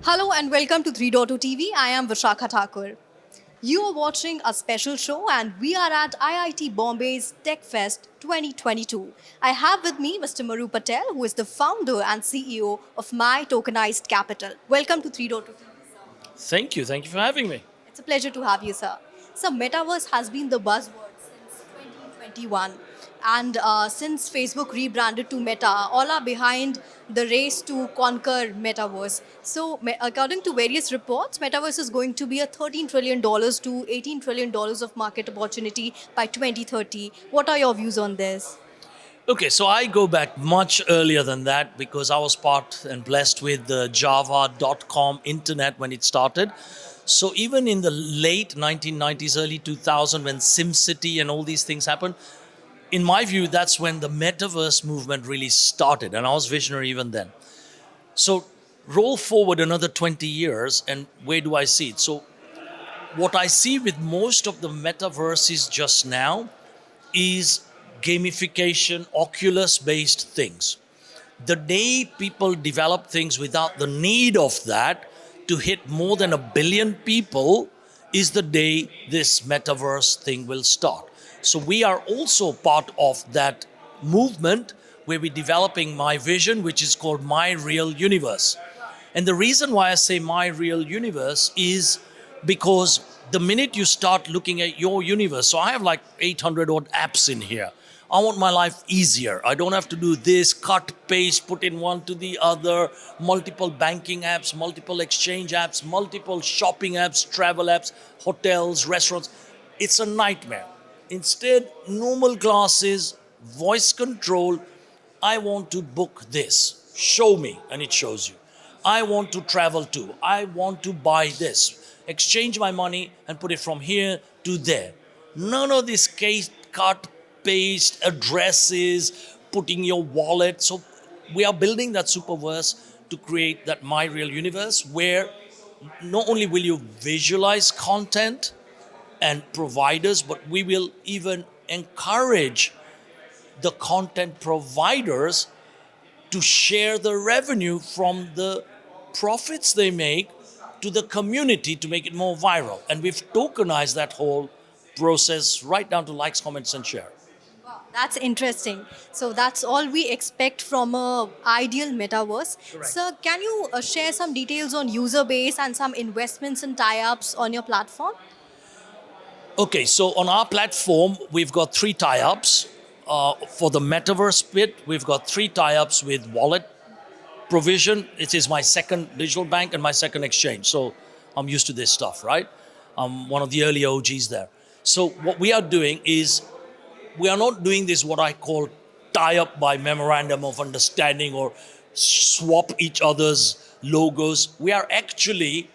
Hello and welcome to 3.2 TV. I am Vishakha Thakur. You are watching a special show and we are at IIT Bombay's TechFest 2022. I have with me Mr. Mru Patel, who is the founder and CEO of MyTokenized Capital. Welcome to 3.2 TV. Thank you. Thank you for having me. It's a pleasure to have you, sir. So, Metaverse has been the buzzword since 2021. And since Facebook rebranded to Meta, all are behind the race to conquer Metaverse. So, according to various reports, Metaverse is going to be a $13 trillion to $18 trillion of market opportunity by 2030. What are your views on this? Okay, so I go back much earlier than that because I was part and blessed with the Java.com internet when it started. So even in the late 1990s, early 2000, when SimCity and all these things happened, in my view, that's when the metaverse movement really started. And I was visionary even then. So roll forward another 20 years and where do I see it? So what I see with most of the metaverses just now is gamification, Oculus based things. The day people develop things without the need of that to hit more than 1 billion people is the day this metaverse thing will start. So we are also part of that movement where we're developing my vision, which is called My Real Universe. And the reason why I say My Real Universe is because the minute you start looking at your universe, so I have like 800 odd apps in here. I want my life easier. I don't have to do this, cut, paste, put in one to the other, multiple banking apps, multiple exchange apps, multiple shopping apps, travel apps, hotels, restaurants. It's a nightmare. Instead, normal classes, voice control. I want to book this. Show me, and it shows you. I want to travel to. I want to buy this. Exchange my money and put it from here to there. None of this case, cut, paste, addresses, putting your wallet. So we are building that superverse to create that My Real Universe where not only will you visualize content and providers, but we will even encourage the content providers to share the revenue from the profits they make to the community to make it more viral. And we've tokenized that whole process right down to likes, comments, and share. That's interesting. So that's all we expect from a ideal metaverse. Correct. Sir, can you share some details on user base and some investments and tie-ups on your platform? Okay, so on our platform, we've got 3 tie-ups. For the metaverse bit, we've got 3 tie-ups with wallet provision. It is my second digital bank and my second exchange. So I'm used to this stuff, right? I'm one of the early OGs there. So what we are doing is we are not doing this what I call tie up by memorandum of understanding or swap each other's logos. We are actually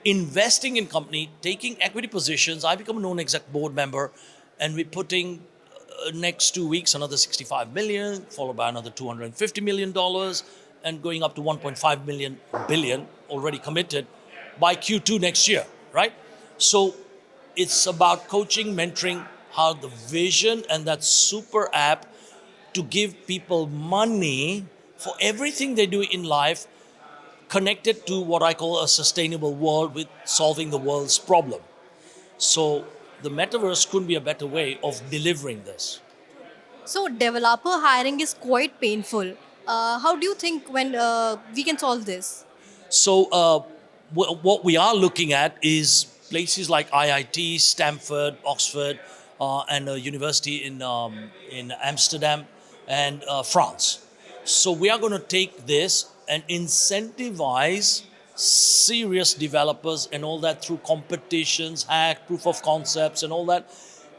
investing in company, taking equity positions. I become a non-exec board member and we're putting next 2 weeks another 65 million, followed by another $250 million and going up to 1.5 billion already committed by Q2 next year, right? So it's about coaching, mentoring, how the vision and that super app to give people money for everything they do in life connected to what I call a sustainable world with solving the world's problem. So the metaverse couldn't be a better way of delivering this. So developer hiring is quite painful. How do you think when we can solve this? So what we are looking at is places like IIT, Stanford, Oxford, and a university in Amsterdam and France. So we are going to take this and incentivize serious developers and all that through competitions, hack, proof of concepts and all that.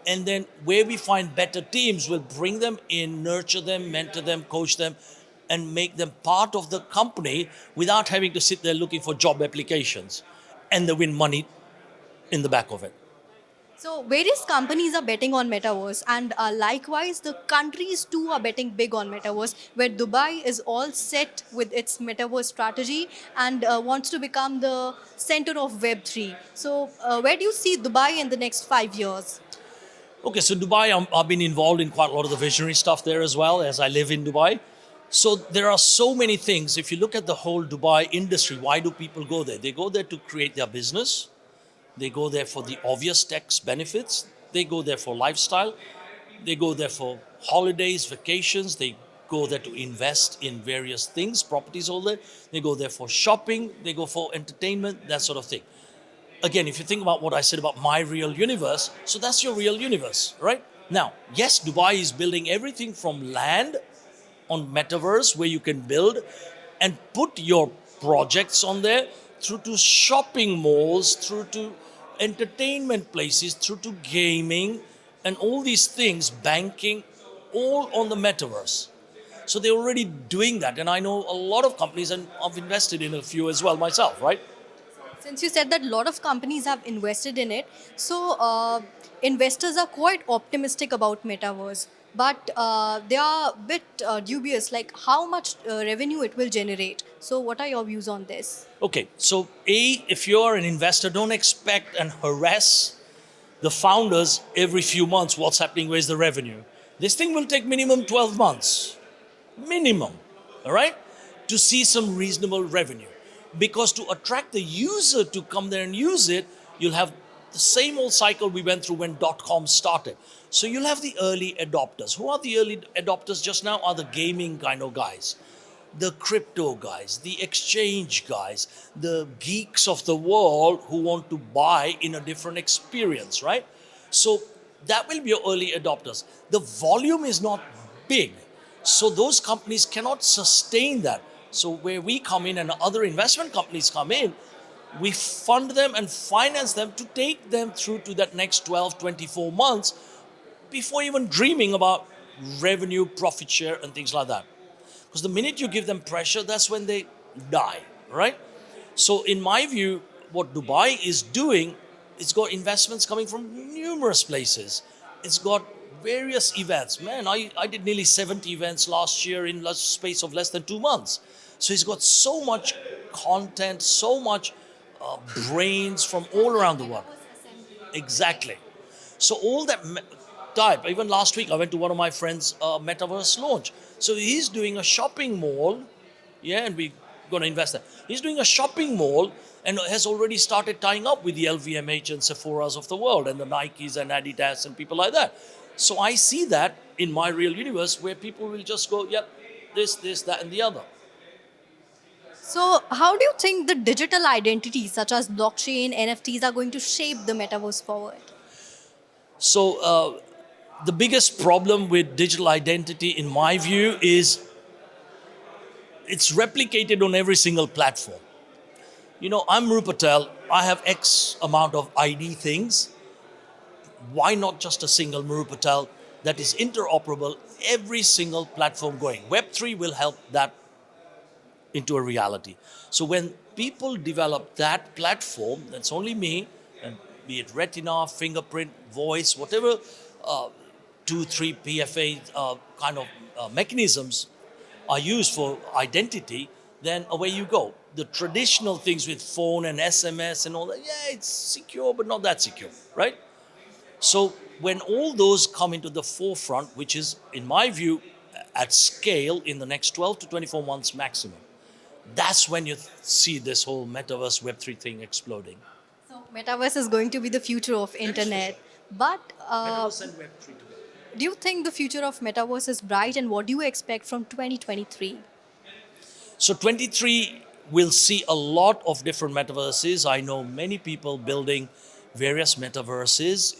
And then where we find better teams, we'll bring them in, nurture them, mentor them, coach them, and make them part of the company without having to sit there looking for job applications. And they win money in the back of it. So various companies are betting on metaverse, and likewise the countries too are betting big on metaverse. Where Dubai is all set with its metaverse strategy and wants to become the center of Web3. So where do you see Dubai in the next 5 years? Okay, so Dubai, I've been involved in quite a lot of the visionary stuff there as well, as I live in Dubai. So there are so many things. If you look at the whole Dubai industry, why do people go there? They go there to create their business. They go there for the obvious tax benefits. They go there for lifestyle. They go there for holidays, vacations. They go there to invest in various things, properties, all that. They go there for shopping. They go for entertainment, that sort of thing. Again, if you think about what I said about my real universe, so that's your real universe, right? Now, yes, Dubai is building everything from land on Metaverse where you can build and put your projects on there, through to shopping malls, through to entertainment places, through to gaming and all these things, banking, all on the Metaverse. So they're already doing that. And I know a lot of companies, and I've invested in a few as well myself, right? Since you said that a lot of companies have invested in it, so investors are quite optimistic about metaverse, but they are a bit dubious, like how much revenue it will generate. So, what are your views on this? Okay, so if you're an investor, don't expect and harass the founders every few months. What's happening? Where's the revenue? This thing will take minimum 12 months, minimum, all right, to see some reasonable revenue. Because to attract the user to come there and use it, you'll have the same old cycle we went through when .com started. So you'll have the early adopters. Who are the early adopters just now? Are the gaming kind of guys, the crypto guys, the exchange guys, the geeks of the world who want to buy in a different experience, right? So that will be your early adopters. The volume is not big, so those companies cannot sustain that. So where we come in and other investment companies come in, we fund them and finance them to take them through to that next 12, 24 months before even dreaming about revenue, profit share, and things like that. Because the minute you give them pressure, that's when they die, right? So in my view, what Dubai is doing, it's got investments coming from numerous places. It's got various events. Man, I did nearly 70 events last year in a space of less than 2 months. So it's got so much content, so much brains from all around the world. Exactly. So all that type, even last week I went to one of my friends' Metaverse launch. So he's doing a shopping mall, yeah, and we're going to invest there. He's doing a shopping mall and has already started tying up with the LVMH and Sephora's of the world and the Nikes and Adidas and people like that. So I see that in my real universe where people will just go, yep, this, that, and the other. So, how do you think the digital identities such as blockchain, NFTs are going to shape the metaverse forward? So the biggest problem with digital identity, in my view, is it's replicated on every single platform. You know, I'm Mru Patel. I have X amount of ID things. Why not just a single Mru Patel that is interoperable every single platform going? Web3 will help that into a reality. So when people develop that platform, that's only me, and be it retina, fingerprint, voice, whatever 2-3 PFA kind of mechanisms are used for identity, then away you go. The traditional things with phone and SMS and all that, yeah, it's secure, but not that secure, right? So when all those come into the forefront, which is, in my view, at scale in the next 12 to 24 months maximum, that's when you see this whole metaverse Web3 thing exploding. So, metaverse is going to be the future of internet. But Metaverse and Web3 together. do you think the future of metaverse is bright, and what do you expect from 2023? So 23 will see a lot of different metaverses. I know many people building various metaverses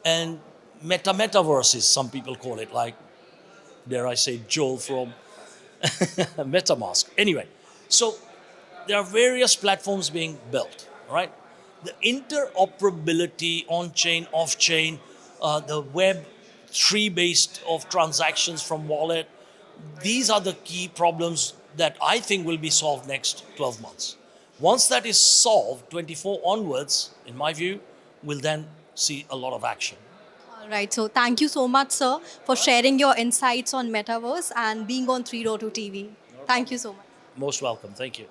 and metaverses, some people call it, like, dare I say, Joel from MetaMask. Anyway, so there are various platforms being built, right? The interoperability on-chain, off-chain, the Web3 based of transactions from wallet, these are the key problems that I think will be solved next 12 months. Once that is solved, 24 onwards, in my view, we'll then see a lot of action. All right. So, thank you so much, sir, for sharing your insights on metaverse and being on 302 TV. Thank you so much. Most welcome. Thank you.